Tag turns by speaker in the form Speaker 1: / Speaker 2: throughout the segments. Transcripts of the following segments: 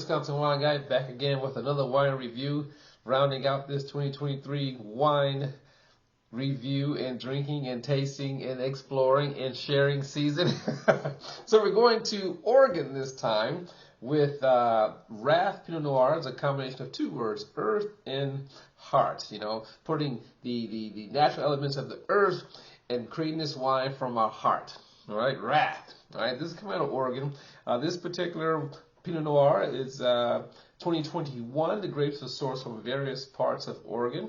Speaker 1: Wisconsin wine guy, back again with another wine review, rounding out this 2023 wine review and drinking and tasting and exploring and sharing season. So we're going to Oregon this time with Erath Pinot Noir. It's a combination of two words, earth and heart, you know, putting the natural elements of the earth and creating this wine from our heart. All right, Erath. All right, this is coming out of Oregon. This particular Pinot Noir is 2021. The grapes are sourced from various parts of Oregon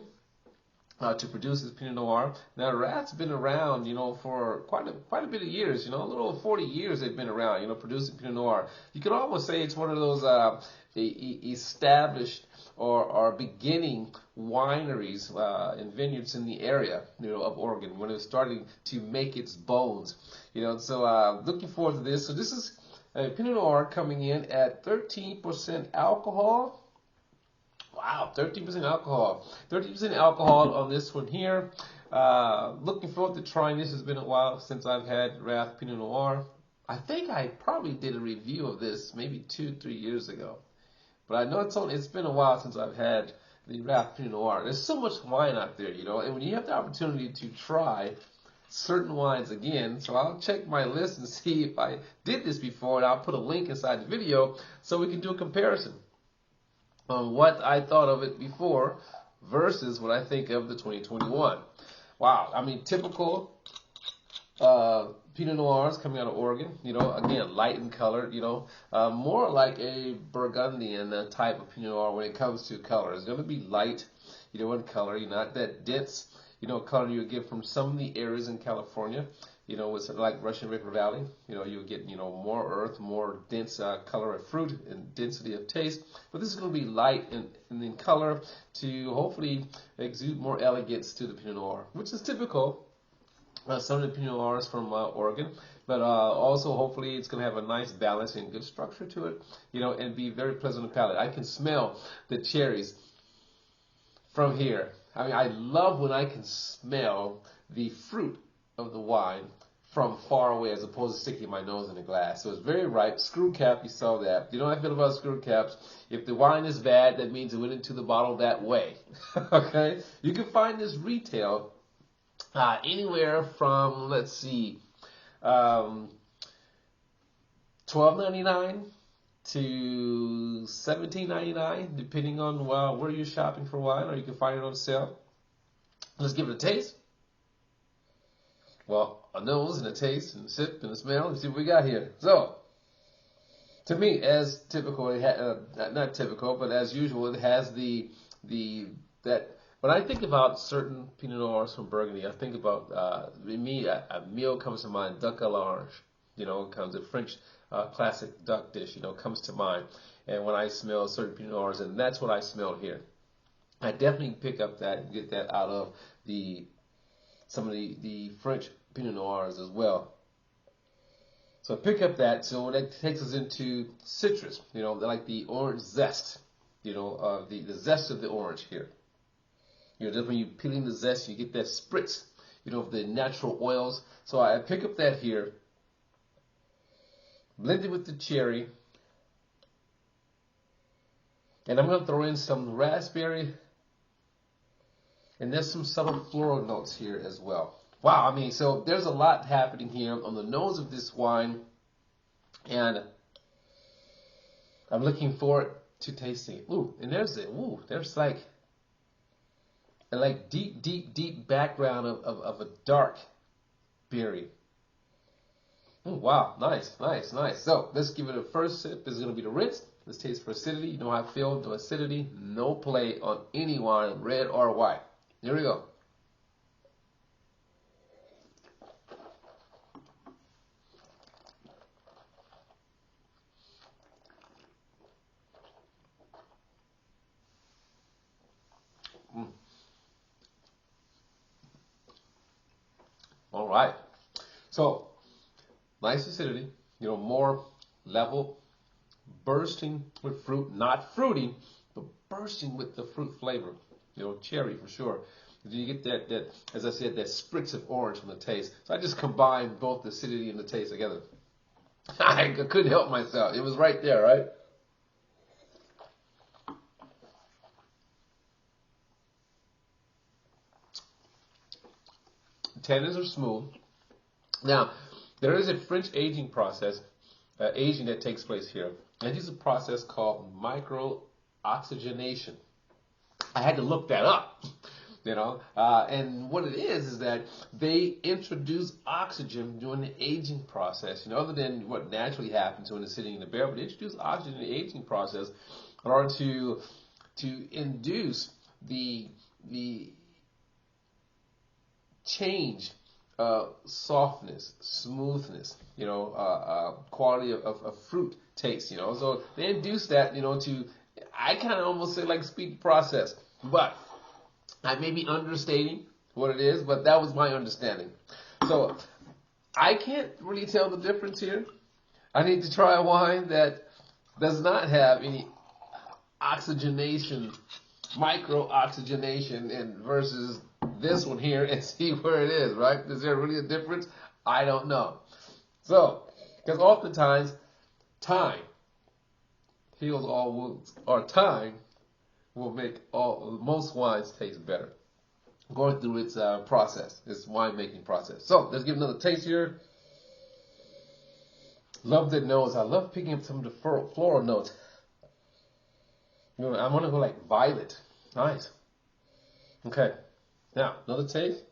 Speaker 1: to produce this Pinot Noir. Now, Erath's been around, you know, for quite a bit of years. You know, a little over 40 years they've been around, you know, producing Pinot Noir. You could almost say it's one of those established or beginning wineries and vineyards in the area, you know, of Oregon when it was starting to make its bones. You know, so looking forward to this. So this is a Pinot Noir coming in at 13% alcohol. Wow, 13% alcohol. 13% alcohol on this one here. Looking forward to trying this. It's been a while since I've had Erath Pinot Noir. I think I probably did a review of this maybe 2-3 years ago. But I know it's been a while since I've had the Erath Pinot Noir. There's so much wine out there, you know, and when you have the opportunity to try certain wines again, so I'll check my list and see if I did this before, and I'll put a link inside the video so we can do a comparison on what I thought of it before versus what I think of the 2021. Wow, I mean, typical Pinot Noirs coming out of Oregon, you know, again, light in color, you know, more like a Burgundian type of Pinot Noir when it comes to color. It's going to be light, you know, in color. You're not that dense, you know, color you would get from some of the areas in California, you know, with like Russian River Valley. You know, you'll get, you know, more earth, more dense color of fruit and density of taste. But this is going to be light in color to hopefully exude more elegance to the Pinot Noir, which is typical. Some of the Pinot Noirs from Oregon, but also hopefully it's going to have a nice balance and good structure to it, you know, and be very pleasant on the palate. I can smell the cherries from here. I mean, I love when I can smell the fruit of the wine from far away as opposed to sticking my nose in the glass. So it's very ripe. Screw cap, you saw that. You know what I feel about screw caps? If the wine is bad, that means it went into the bottle that way. Okay? You can find this retail anywhere from, let's see, $12.99 to $17.99, depending on where you're shopping for wine, or you can find it on sale. Let's give it a taste. Well, a nose and a taste and a sip and a smell and see what we got here. So, to me, as typical, not typical, but as usual, it has that. When I think about certain Pinot Noirs from Burgundy, I think about, me, a meal comes to mind, duck à l'orange. You know, comes a French classic duck dish, you know, comes to mind. And when I smell certain Pinot Noirs, and that's what I smell here. I definitely pick up that and get that out of some of the French Pinot Noirs as well. So I pick up that, so that takes us into citrus, you know, like the orange zest, you know, the zest of the orange here. You know, just when you're peeling the zest, you get that spritz, you know, of the natural oils. So I pick up that here, blend it with the cherry, and I'm going to throw in some raspberry, and there's some subtle floral notes here as well. Wow, I mean, so there's a lot happening here on the nose of this wine, and I'm looking forward to tasting it. Ooh, and there's like deep background of a dark berry. Oh, wow, nice. So let's give it a first sip. This is going to be the rinse. Let's taste for acidity. You know how I feel. No acidity, no play on any wine, red or white. Here we go. All right. So, nice acidity, you know, more level, bursting with fruit, not fruity, but bursting with the fruit flavor, you know, cherry for sure. You get that, as I said, that spritz of orange from the taste. So I just combined both the acidity and the taste together. I couldn't help myself. It was right there, right? Tannins are smooth. Now, there is a French aging process, aging that takes place here. And this is a process called micro-oxygenation. I had to look that up, and what it is that they introduce oxygen during the aging process, other than what naturally happens when it's sitting in the barrel, but they introduce oxygen in the aging process in order to induce the change, softness, smoothness, quality of fruit taste, so they induce that, to, I kind of almost say like speed process, but I may be understating what it is, but that was my understanding. So I can't really tell the difference here. I need to try a wine that does not have any oxygenation, micro-oxygenation, and versus this one here and see where it is, right? Is there really a difference? I don't know. So, because oftentimes, time heals all wounds, or time will make most wines taste better. Going through its process, its winemaking process. So, let's give another taste here. Love the nose. I love picking up some of the floral notes. I want to go like violet. Nice. Okay. Now, another taste.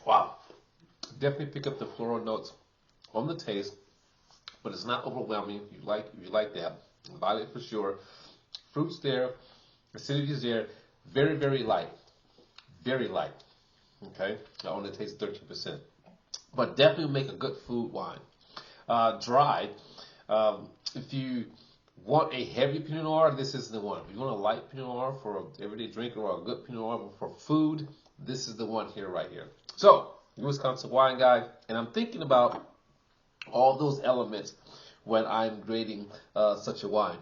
Speaker 1: Wow. Definitely pick up the floral notes on the taste, but it's not overwhelming. If you like that. Violet for sure. Fruit's there. Acidity is there. Very, very light. Very light. Okay? I only taste 13%. But definitely make a good food wine. Dry. If you want a heavy Pinot Noir, this is the one. If you want a light Pinot Noir for an everyday drinker or a good Pinot Noir for food, this is the one here, right here. So, Wisconsin wine guy, and I'm thinking about all those elements when I'm grading such a wine.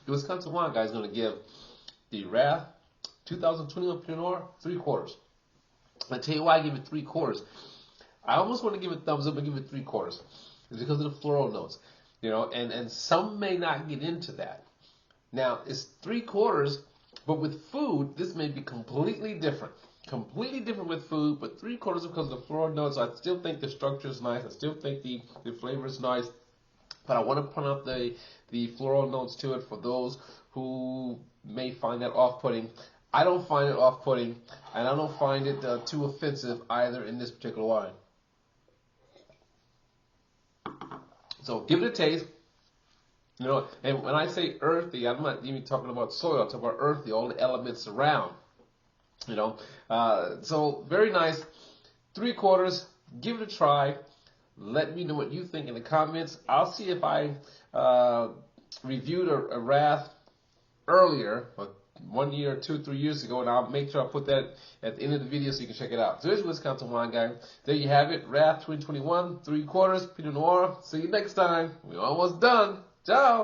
Speaker 1: The Wisconsin wine guy is going to give the Erath 2021 Pinot Noir 3/4. I tell you why I give it 3/4. I almost want to give it thumbs up and give it 3/4. It's because of the floral notes, and some may not get into that. Now it's 3/4, but with food, this may be completely different. Completely different with food, but 3/4 because of the floral notes. I still think the structure is nice. I still think the flavor is nice. But I want to point out the floral notes to it for those who may find that off-putting. I don't find it off-putting, and I don't find it too offensive either in this particular wine. So give it a taste. And when I say earthy, I'm not even talking about soil. I'm talking about earthy, all the elements around. So very nice. 3/4. Give it a try. Let me know what you think in the comments. I'll see if I reviewed a Erath earlier, 1 year, 2, 3 years ago, and I'll make sure I put that at the end of the video so you can check it out. So there's Wisconsin Wine Guy. There you have it, Erath 2021, 3/4, Pinot Noir. See you next time. We're almost done. Ciao.